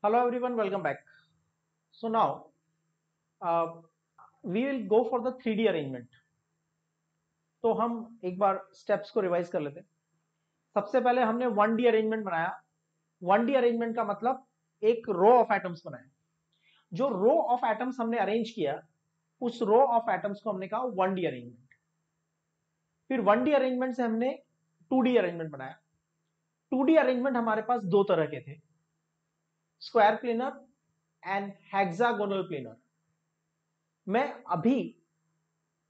Hello everyone, welcome back. So now uh, we will go for the 3D arrangement. तो हम एक बार steps को revise कर लेते हैं। सबसे पहले हमने 1D अरेंजमेंट बनाया। 1D अरेंजमेंट का मतलब एक रो ऑफ एटम्स बनाया। जो रो ऑफ एटम्स हमने अरेंज किया, उस रो ऑफ एटम्स को हमने कहा 1D अरेंजमेंट। फिर 1D अरेंजमेंट से हमने 2D अरेंजमेंट बनाया। 2D अरेंजमेंट हमारे पास दो तरह के थे, square planar and hexagonal planar. मैं अभी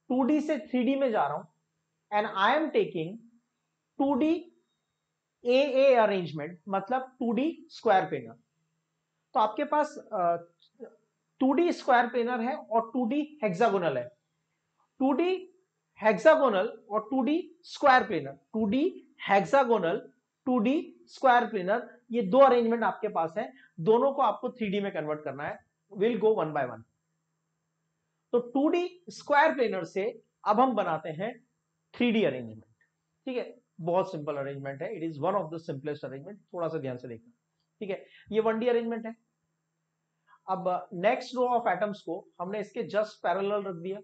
2D से 3D में जा रहा हूं and I am taking 2D A arrangement, मतलब 2D स्क्वायर प्लेनर। तो आपके पास 2D स्क्वायर प्लेनर है और 2D हेक्सागोनल है। 2D हेक्सागोनल और 2D square planar, 2D hexagonal, 2D square planar, ये दो अरेंजमेंट आपके पास है। दोनों को आपको 3D में कन्वर्ट करना है। Will go one by one. तो 2D स्क्वायर प्लेनर से अब हम बनाते हैं 3D अरेंजमेंट। ठीक है, बहुत सिंपल अरेंजमेंट है। It is one of the simplest arrangement. थोड़ा सा ध्यान से देखना। ठीक है, ये 1D अरेंजमेंट है। अब नेक्स्ट रो ऑफ एटम्स को हमने इसके जस्ट पैरेलल रख दिया।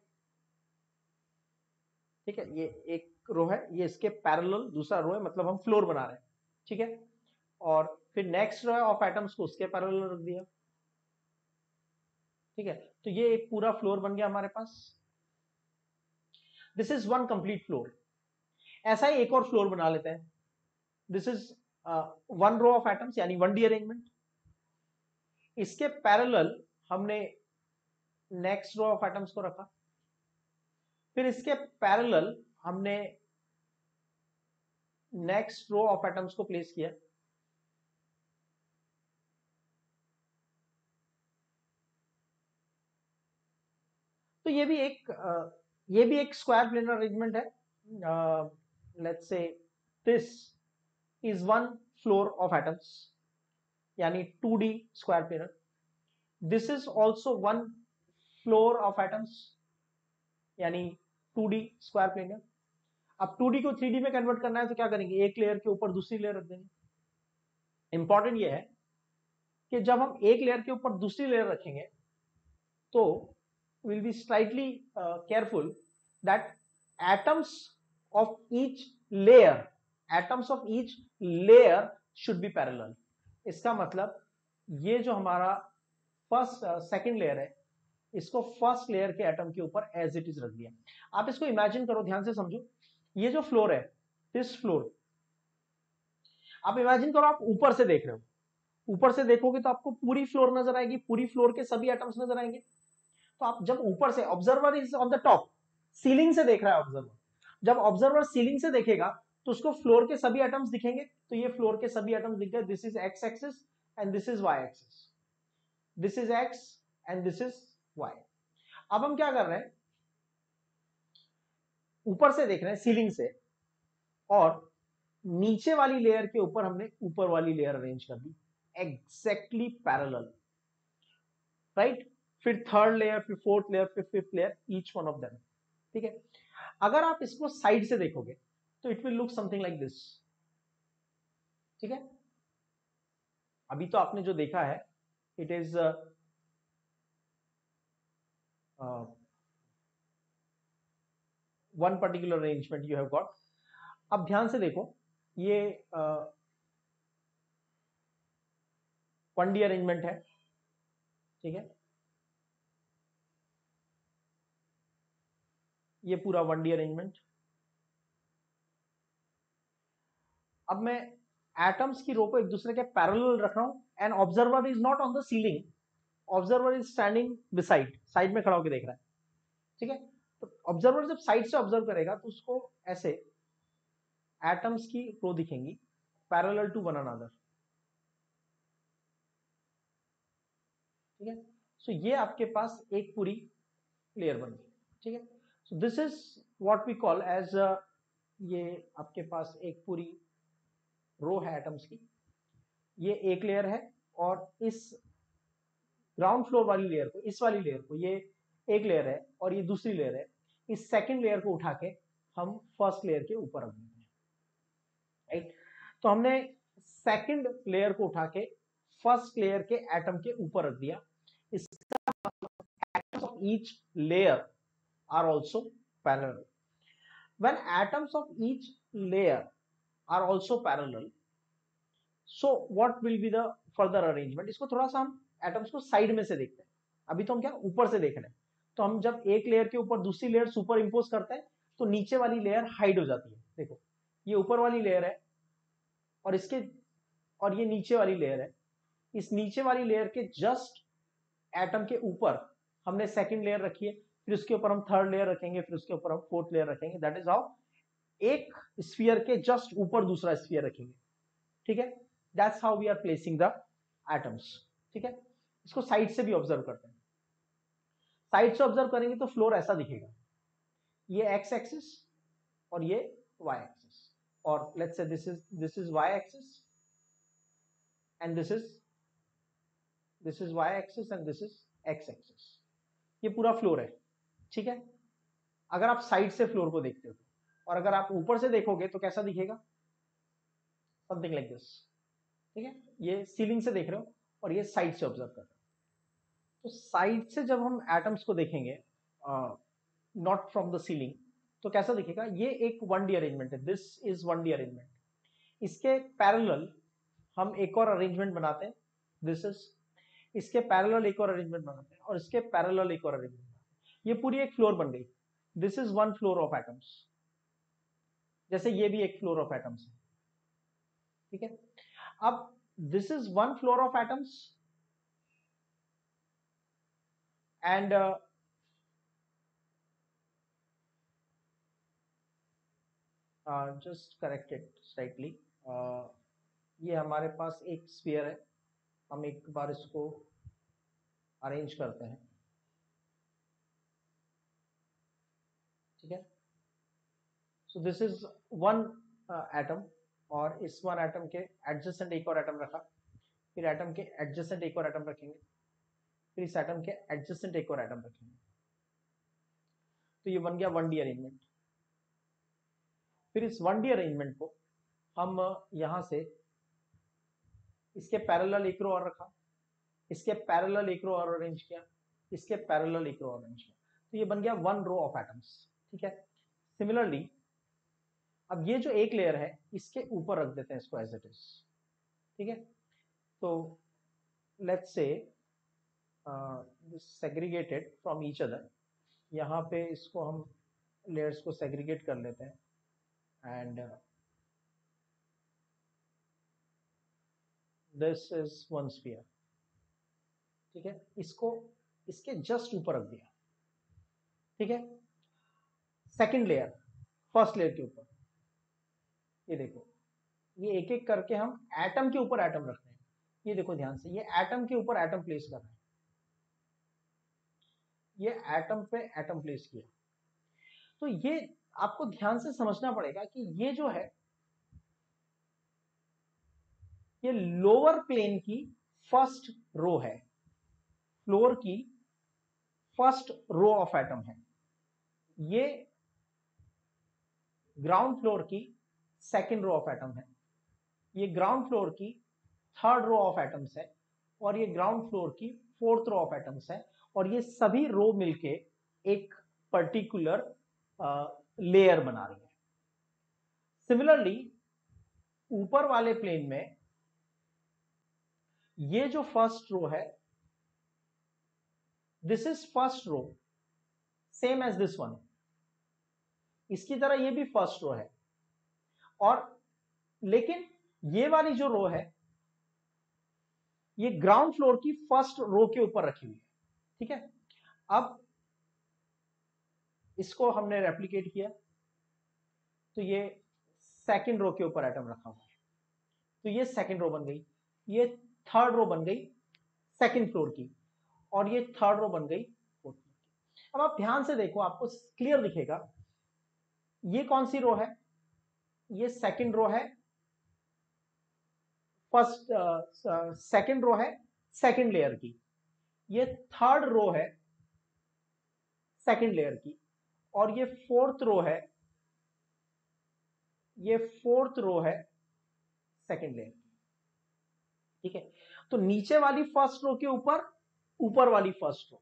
ठीक है, ये एक रो है, ये इसके पैरेलल दूसरा रो है, मतलब हम फ्लोर बना रहे हैं। ठीक है, और फिर नेक्स्ट रो ऑफ एटम्स को उसके पैरेलल रख दिया। ठीक है, तो ये एक पूरा फ्लोर बन गया हमारे पास। This is one complete floor. ऐसा ही एक और फ्लोर बना लेते हैं। This is one row of atoms, यानी 1D अरेंजमेंट। इसके पैरेलल हमने नेक्स्ट रो ऑफ एटम्स को रखा। फिर इसके पैरेलल हमने नेक्स्ट रो ऑफ एटम्स को प्लेस किया। तो ये भी एक स्क्वायर प्लेनर अरेंजमेंट है। Let's say this is one floor of atoms, यानी 2D square planar. This is also one floor of atoms, यानी 2D स्क्वायर प्लेनर। अब 2D को 3D में कन्वर्ट करना है तो क्या करेंगे, एक लेयर के ऊपर दूसरी लेयर रख देंगे। इंपॉर्टेंट ये है कि जब हम एक लेयर के ऊपर दूसरी लेयर रखेंगे तो will be slightly careful that atoms of each layer atoms of each layer should be parallel। इसका मतलब ये जो हमारा फर्स्ट सेकंड लेयर है, इसको फर्स्ट लेयर के एटम के ऊपर एज इट इज रख दिया। आप इसको इमेजिन करो, ध्यान से समझो। ये जो फ्लोर है, दिस फ्लोर, आप इमेजिन करो आप ऊपर से देख रहे हो। ऊपर से देखोगे तो आपको पूरी फ्लोर नजर आएगी, पूरी फ्लोर के सभी एटम्स नजर आएंगे। तो आप जब ऊपर से, observer is on the top, ceiling से देख रहा है ऑब्जर्वर। जब ऑब्जर्वर सीलिंग से देखेगा तो उसको फ्लोर के सभी एटम्स दिखेंगे। तो ये फ्लोर के सभी एटम्स दिख गए। This is X axis and this is Y axis. This is X and this is Y. अब हम क्या कर रहे हैं, ऊपर से देख रहे हैं सीलिंग से, और नीचे वाली लेयर के ऊपर हमने ऊपर वाली लेयर अरेंज कर दी एग्जैक्टली पैरेलल। राइट, फिर थर्ड लेयर, फिर फोर्थ लेयर, फिर fifth layer, each one of them. ठीक है, अगर आप इसको साइड से देखोगे तो it will look something like this. ठीक है, अभी तो आपने जो देखा है, it is one particular arrangement you have got. अब ध्यान से देखो, ये 1D अरेंजमेंट है। ठीक है, ये पूरा 1D अरेंजमेंट। अब मैं एटम्स की रो को एक दूसरे के पैरेलल रख रहा हूं and observer is not on the ceiling, observer is standing beside, side में खड़ा होकर देख रहा है। ठीक है, तो ऑब्जर्वर जब साइड से ऑब्जर्व करेगा तो उसको ऐसे एटम्स की रो दिखेंगी पैरेलल टू वन अनदर। ठीक है, सो ये आपके पास एक पूरी लेयर बन गई। ठीक है, so this is what we call edge, ये आपके पास एक पूरी रो है एटम्स की। ये एक लेयर है, और इस ग्राउंड फ्लोर वाली लेयर को, इस वाली लेयर को, ये एक लेयर है और ये दूसरी लेयर है। इस सेकंड लेयर को उठा के हम फर्स्ट लेयर के ऊपर रख देते हैं। राइट, तो हमने सेकंड लेयर को उठा के फर्स्ट लेयर के एटम के ऊपर रख दिया, इसका atoms of each layer are also parallel. When atoms of each layer are also parallel, so what will be the further arrangement? इसको थोड़ा सा हम एटम्स को साइड में से देखते हैं, अभी तो हम क्या ऊपर से देख रहे हैं। तो हम जब एक लेयर के ऊपर दूसरी लेयर सुपर इंपोज करते हैं तो नीचे वाली लेयर हाइड हो जाती है। देखो ये ऊपर वाली लेयर है और ये नीचे वाली लेयर है। इस नीचे वाली लेयर के जस्ट एटम के ऊपर हमने सेकंड लेयर रखी है, फिर उसके ऊपर हम थर्ड लेयर रखेंगे, फिर उसके ऊपर हम फोर्थ लेयर रखेंगे। दैट इज हाउ एक स्फीयर के जस्ट ऊपर दूसरा स्फीयर रखेंगे। ठीक है, that's how we are placing the atoms. ठीक है, इसको साइड से भी ऑब्जर्व करते हैं। साइड से ऑब्जर्व करेंगे तो फ्लोर ऐसा दिखेगा, ये एक्स एक्सिस और ये वाई एक्सिस, और let's say this is Y axis and this is Y axis and this is X axis. ये पूरा फ्लोर है। ठीक है, अगर आप साइड से फ्लोर को देखते हो, और अगर आप ऊपर से देखोगे तो कैसा दिखेगा, समथिंग लाइक दिस। ठीक है, ये सीलिंग से देख रहे हो और ये साइड से ऑब्जर्व कर रहे हो। तो साइड से जब हम एटम्स को देखेंगे, नॉट फ्रॉम द सीलिंग, तो कैसा दिखेगा, ये एक 1D अरेंजमेंट है, दिस इज 1D अरेंजमेंट। इसके पैरेलल हम एक और अरेंजमेंट बनाते हैं, दिस इज, इसके पैरेलल एक और अरेंजमेंट बनाते हैं, और इसके पैरेलल एक और अरेंजमेंट बनाते हैं। ये पूरी एक फ्लोर बन गई। This is one floor of atoms, जैसे ये भी एक फ्लोर ऑफ एटम्स है। ठीक है, अब this is one floor of atoms and just correct it slightly. ये हमारे पास एक स्फीयर है, हम एक बार इसको अरेंज करते हैं। ठीक है, so this is one atom, और इस वन एटम के एडजेसेंट एक और एटम रखा, फिर एटम के एडजेसेंट एक और एटम रखेंगे, फिर इस एटम के एडजेसेंट एक और एटम रखेंगे। तो ये बन गया 1D अरेंजमेंट। फिर इस 1D अरेंजमेंट को हम यहां से इसके पैरेलल एक रो और रखा, इसके पैरेलल एक रो और अरेंज किया, इसके पैरेलल एक रो और अरेंज किया, तो ये बन गया वन रो ऑफ एटम्स। ठीक है, सिमिलरली अब ये जो एक लेयर है इसके ऊपर रख देते हैं इसको एज इट इज। ठीक है, तो let's say segregated from each other, यहाँ पे इसको हम लेयर्स को सेग्रीगेट कर लेते हैं and this is one sphere. ठीक है, इसको इसके जस्ट ऊपर रख दिया। ठीक है, सेकंड लेयर फर्स्ट लेयर के ऊपर, ये देखो ये एक एक करके हम एटम के ऊपर एटम रख रहे हैं। ये देखो ध्यान से, ये एटम के ऊपर एटम प्लेस कर रहे हैं, ये एटम पे एटम प्लेस किया। तो ये आपको ध्यान से समझना पड़ेगा कि ये जो है ये लोअर प्लेन की फर्स्ट रो है, फ्लोर की फर्स्ट रो ऑफ एटम है, ये ग्राउंड फ्लोर की सेकंड रो ऑफ एटम है, ये ग्राउंड फ्लोर की थर्ड रो ऑफ एटम्स है, और ये ग्राउंड फ्लोर की फोर्थ रो ऑफ एटम्स है, और ये सभी रो मिलके एक पर्टिकुलर लेयर बना रही है। सिमिलरली ऊपर वाले प्लेन में ये जो फर्स्ट रो है, this is first row same as this one, इसकी तरह ये भी फर्स्ट रो है, और लेकिन ये वाली जो रो है ये ग्राउंड फ्लोर की फर्स्ट रो के ऊपर रखी हुई है। ठीक है, अब इसको हमने रेप्लिकेट किया तो ये सेकंड रो के ऊपर एटम रखा हुआ है, तो ये सेकंड रो बन गई, ये थर्ड रो बन गई सेकंड फ्लोर की, और ये थर्ड रो बन गई फोर्थ फ्लोर की। अब आप ध्यान से देखो, आपको क्लियर दिखेगा ये कौन सी रो है, ये सेकंड रो है, फर्स्ट सेकंड रो है सेकंड लेयर की, ये थर्ड रो है सेकंड लेयर की, और ये फोर्थ रो है, ये फोर्थ रो है सेकंड लेयर की। ठीक है, तो नीचे वाली फर्स्ट रो के ऊपर ऊपर वाली फर्स्ट रो,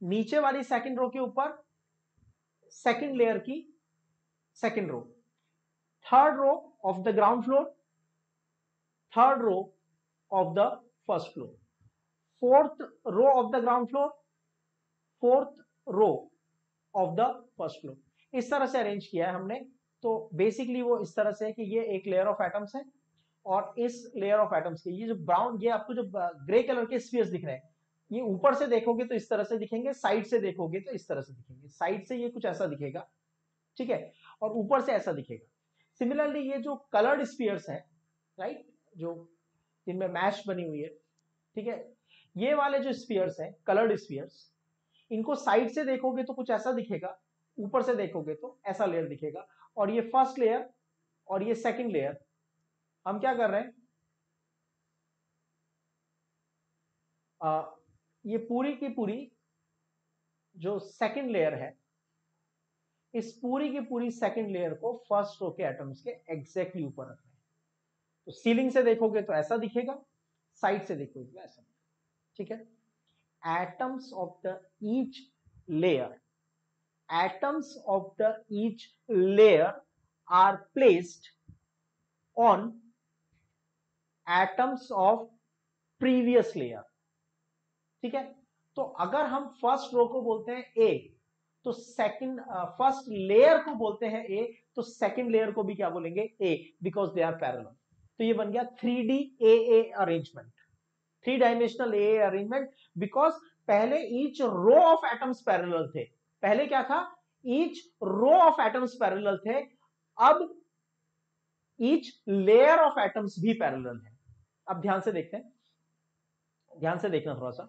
नीचे वाली सेकंड रो के ऊपर सेकंड लेयर की second row, third row of the ground floor, third row of the first floor, fourth row of the ground floor, fourth row of the first floor. इस तरह से arrange किया है हमने। तो बेसिकली वो इस तरह से है कि ये एक लेयर ऑफ एटम्स है और इस लेयर ऑफ एटम्स के ये जो ब्राउन, ये आपको जो ग्रे कलर के स्फीयर्स दिख रहे हैं, ये ऊपर से देखोगे तो इस तरह से दिखेंगे, साइड से देखोगे तो इस तरह से दिखेंगे। साइड से ये कुछ ऐसा दिखेगा, ठीक है, और ऊपर से ऐसा दिखेगा। सिमिलरली ये जो कलर्ड स्फीयर्स हैं, राइट, जो जिनमें मैश बनी हुई है, ठीक है, ये वाले जो स्फीयर्स हैं, कलर्ड स्फीयर्स, इनको साइड से देखोगे तो कुछ ऐसा दिखेगा, ऊपर से देखोगे तो ऐसा लेयर दिखेगा। और ये फर्स्ट लेयर और ये सेकंड लेयर, हम क्या कर रहे हैं, ये पूरी की पूरी जो सेकंड लेयर है, इस पूरी की पूरी सेकंड लेयर को फर्स्ट रो के एटम्स के एग्जैक्टली ऊपर रख रहे हैं। तो सीलिंग से देखोगे तो ऐसा दिखेगा, साइड से देखोगे तो ऐसा, ठीक है। Atoms of the each layer, atoms of the each layer are placed on atoms of previous layer, ठीक है। तो अगर हम फर्स्ट रो को बोलते हैं ए, तो सेकंड फर्स्ट लेयर को बोलते हैं ए, तो सेकंड लेयर को भी क्या बोलेंगे, ए, बिकॉज दे आर पैरेलल। तो ये बन गया 3D AA arrangement, 3 dimensional AA arrangement, because पहले each row of atoms parallel थे। पहले क्या था, each row of atoms parallel थे, अब ईच लेयर ऑफ एटम्स भी पैरेलल है। अब ध्यान से देखते हैं, ध्यान से देखना थोड़ा सा।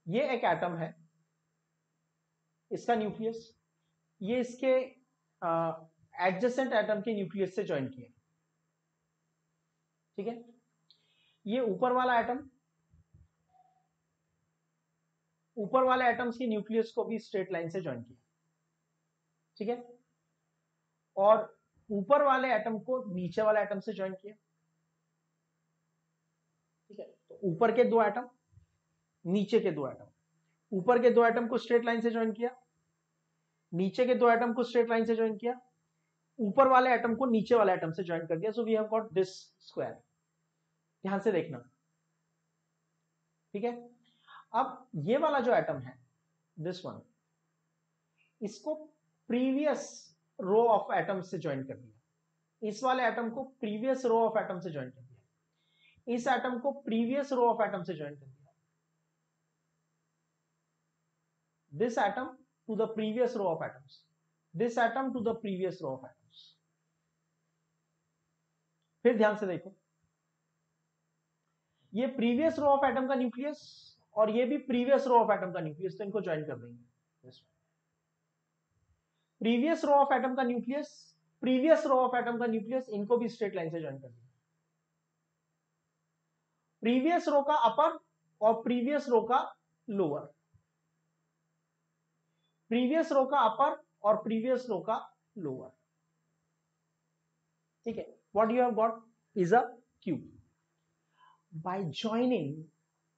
ये एक एटम है, इसका न्यूक्लियस, ये इसके एडजेसेंट एटम के न्यूक्लियस से ज्वाइन किया, ठीक है। ये ऊपर वाला एटम, ऊपर वाले एटम्स के न्यूक्लियस को भी स्ट्रेट लाइन से ज्वाइन किया, ठीक है, और ऊपर वाले एटम को नीचे वाले एटम से ज्वाइन किया, ठीक है। तो ऊपर के दो एटम, नीचे के दो एटम, ऊपर के दो एटम को स्ट्रेट लाइन से ज्वाइन किया, नीचे के दो एटम को स्ट्रेट लाइन से ज्वाइन किया, ऊपर वाले एटम को नीचे वाले एटम से ज्वाइन कर दिया। So we have got this square. ध्यान से देखना, ठीक है। अब ये वाला जो एटम है, दिस वन, इसको प्रीवियस रो ऑफ एटम से ज्वाइन कर दिया, इस वाले एटम को प्रीवियस रो ऑफ एटम से ज्वाइन कर दिया, इस एटम को प्रीवियस रो ऑफ एटम से ज्वाइन कर दिया, this atom to the previous row of atoms, this atom to the previous row of atoms. फिर ध्यान से देखो, ये प्रीवियस रो ऑफ एटम का न्यूक्लियस और ये भी प्रीवियस रो ऑफ एटम का न्यूक्लियस, तो इनको ज्वाइन कर देंगे। प्रीवियस रो ऑफ एटम का nucleus, previous row of atom का न्यूक्लियस, इनको भी स्ट्रेट लाइन से ज्वाइन कर दिया। प्रीवियस रो का अपर और प्रीवियस रो का लोअर, प्रीवियस रो का अपर और प्रीवियस रो का लोअर, ठीक है। What you have got is a cube. Bye joining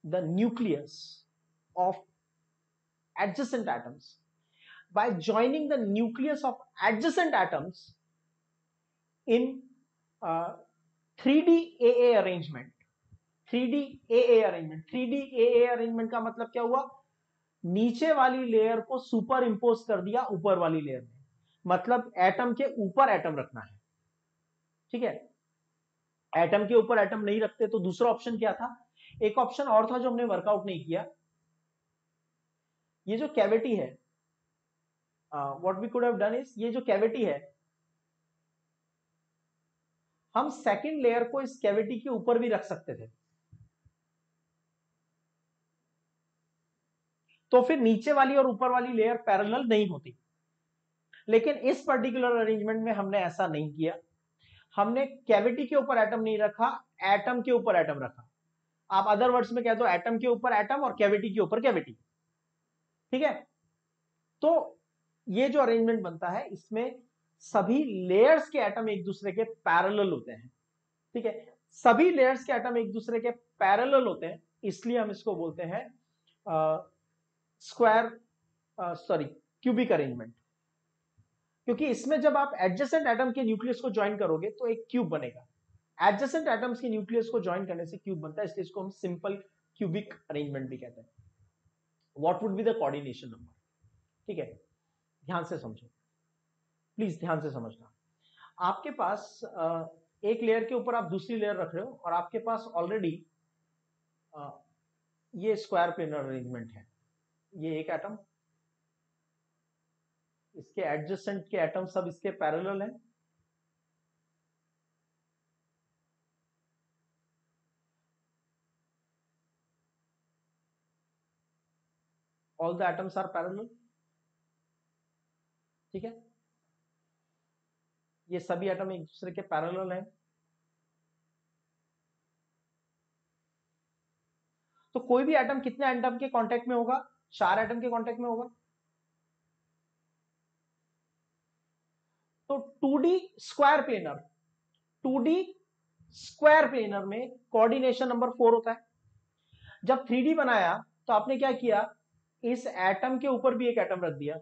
the nucleus of adjacent atoms, by joining the nucleus of adjacent atoms in 3D AA arrangement, 3D AA arrangement, 3D AA arrangement का मतलब क्या हुआ, नीचे वाली layer को super impose कर दिया ऊपर वाली लेयर में, मतलब एटम के ऊपर एटम रखना है, ठीक है। एटम के ऊपर एटम नहीं रखते तो दूसरा ऑप्शन क्या था, एक ऑप्शन और था जो हमने वर्कआउट नहीं किया। ये जो कैविटी है, what we could have done is, ये जो कैविटी है, हम सेकंड लेयर को इस कैविटी के ऊपर भी रख सकते थे, तो फिर नीचे वाली और ऊपर वाली लेयर पैरेलल नहीं होती। लेकिन इस पर्टिकुलर अरेंजमेंट में हमने ऐसा नहीं किया, हमने कैविटी के ऊपर एटम नहीं रखा, एटम के ऊपर एटम रखा। आप अदर वर्ड्स में कह दो, एटम के ऊपर एटम और कैविटी के ऊपर कैविटी, ठीक है। तो ये जो अरेंजमेंट बनता है, इसमें सभी लेयर्स के एटम एक दूसरे के पैरेलल होते हैं, ठीक है। सभी लेयर्स के एटम एक दूसरे के पैरेलल होते हैं, इसलिए हम इसको बोलते हैं स्क्वायर सॉरी क्यूबिक अरेंजमेंट। क्योंकि इसमें जब आप एडजेसेंट एटम के न्यूक्लियस को ज्वाइन करोगे तो एक क्यूब बनेगा। एडजेसेंट एटम्स के न्यूक्लियस को ज्वाइन करने से क्यूब बनता है, इसलिए इसको हम सिंपल क्यूबिक अरेंजमेंट भी कहते हैं। What would be the coordination number? ठीक है, ध्यान से समझो, प्लीज ध्यान से समझना। आपके पास एक लेयर के ऊपर आप दूसरी लेयर रख रहे हो और आपके पास ऑलरेडी ये स्क्वायर प्लेनर अरेंजमेंट है। ये एक एटम, इसके एडजेसेंट के एटम सब इसके पैरेलल हैं। All the atoms are parallel. ठीक है, ये सभी एटम एक दूसरे के पैरेलल हैं। तो कोई भी एटम कितने एटम के कांटेक्ट में होगा? 4 एटम के कांटेक्ट में होगा। तो 2D square planar, 2D square planar में कोऑर्डिनेशन नंबर 4 होता है। जब 3D बनाया तो आपने क्या किया, इस एटम के ऊपर भी एक एटम रख दिया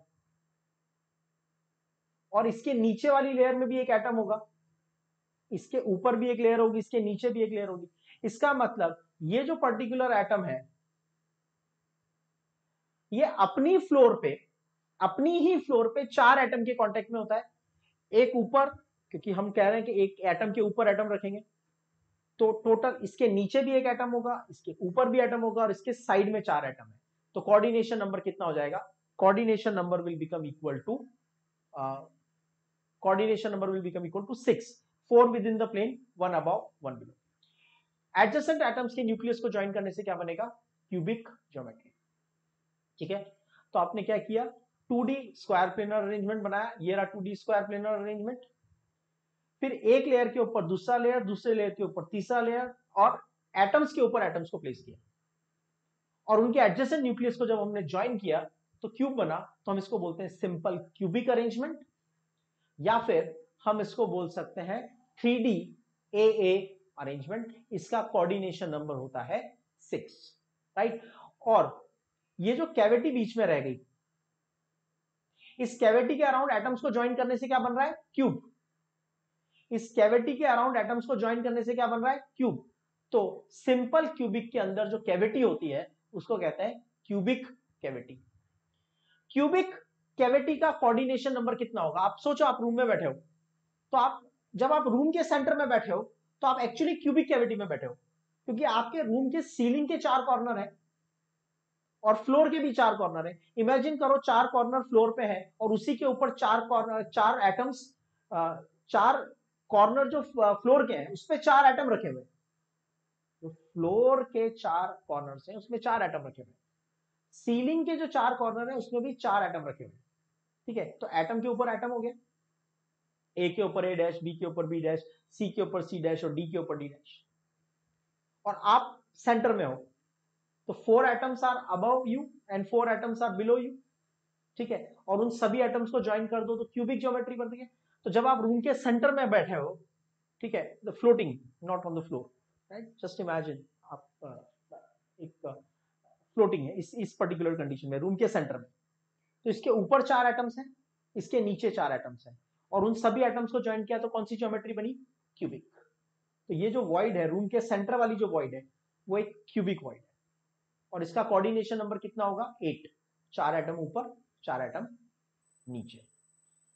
और इसके नीचे वाली लेयर में भी एक एटम होगा, इसके ऊपर भी एक लेयर होगी, इसके नीचे भी एक लेयर होगी। इसका मतलब ये जो पर्टिकुलर एटम है ये अपनी फ्लोर पे, अपनी ही फ्लोर पे 4 एटम के कांटेक्ट में होता है। एक ऊपर, क्योंकि हम कह रहे हैं कि एक एटम के ऊपर एटम रखेंगे, तो टोटल इसके नीचे भी एक एटम होगा, इसके ऊपर भी एटम होगा और इसके साइड में 4 एटम है। तो कोऑर्डिनेशन नंबर कितना हो जाएगा? Coordination number will become equal to coordination number will become equal to 6, 4 within the plane, 1 above, 1 below. Adjacent atoms के न्यूक्लियस को ज्वाइन करने से क्या बनेगा? Cubic geometry. ठीक है, तो आपने क्या किया, 2D स्क्वायर प्लेनर अरेंजमेंट बनाया, ये रहा 2D स्क्वायर प्लेनर अरेंजमेंट। फिर एक लेयर के ऊपर दूसरा लेयर, दूसरे लेयर के ऊपर तीसरा लेयर, और एटम्स के ऊपर एटम्स को प्लेस किया और उनके एडजेसेंट न्यूक्लियस को जब हमने ज्वाइन किया तो क्यूब बना। तो हम इसको बोलते हैं सिंपल क्यूबिक अरेंजमेंट, या फिर हम इसको बोल सकते हैं 3D AA अरेंजमेंट। इसका कोऑर्डिनेशन नंबर होता है 6, राइट। और ये जो कैविटी बीच में रह गई, इस कैविटी के अराउंड एटम्स को ज्वाइन करने से क्या बन रहा है? क्यूब। इस कैविटी के अराउंड एटम्स को ज्वाइन करने से क्या बन रहा है? क्यूब। तो सिंपल क्यूबिक के अंदर जो कैविटी होती है उसको कहते हैं क्यूबिक कैविटी। क्यूबिक कैविटी का कोऑर्डिनेशन नंबर कितना होगा? आप सोचो, आप रूम में बैठे हो, तो आप जब आप रूम के सेंटर में बैठे हो तो आप एक्चुअली क्यूबिक कैविटी में बैठे हो, क्योंकि आपके रूम के सीलिंग के 4 कॉर्नर है और फ्लोर के भी 4 कॉर्नर है। इमेजिन करो 4 कॉर्नर फ्लोर पे है और उसी के ऊपर 4 कॉर्नर, 4 एटम्स, 4 कॉर्नर जो फ्लोर के हैं उस पर 4 एटम रखे हुए। जो फ्लोर के 4 कॉर्नर हैं उसमें 4 एटम रखे हुए, सीलिंग के जो 4 कॉर्नर है उसमें भी 4 एटम रखे हुए। ठीक है, तो एटम के ऊपर एटम हो गया, ए के ऊपर ए डैश, बी के ऊपर बी डैश, सी के ऊपर सी डैश और डी के ऊपर डी डैश, और आप सेंटर में हो। तो 4 atoms are above you and 4 atoms are below you. ठीक है, और उन सभी एटम्स को ज्वाइन कर दो तो क्यूबिक ज्योमेट्री बनती है। तो जब आप रूम के सेंटर में बैठे हो, ठीक है, the floating, not on the floor, right, just imagine आप एक फ्लोटिंग है इस पर्टिकुलर कंडीशन में रूम के सेंटर में, तो इसके ऊपर 4 एटम्स हैं, इसके नीचे 4 एटम्स हैं, और उन सभी एटम्स को ज्वाइन किया तो कौन सी ज्योमेट्री बनी? क्यूबिक। तो ये जो वॉइड है, रूम के सेंटर वाली जो वॉइड है, वो एक क्यूबिक वॉइड है, और इसका कोऑर्डिनेशन नंबर कितना होगा? 8, 4 एटम ऊपर, 4 एटम नीचे।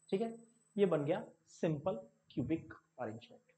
ठीक है, ये बन गया सिंपल क्यूबिक अरेंजमेंट।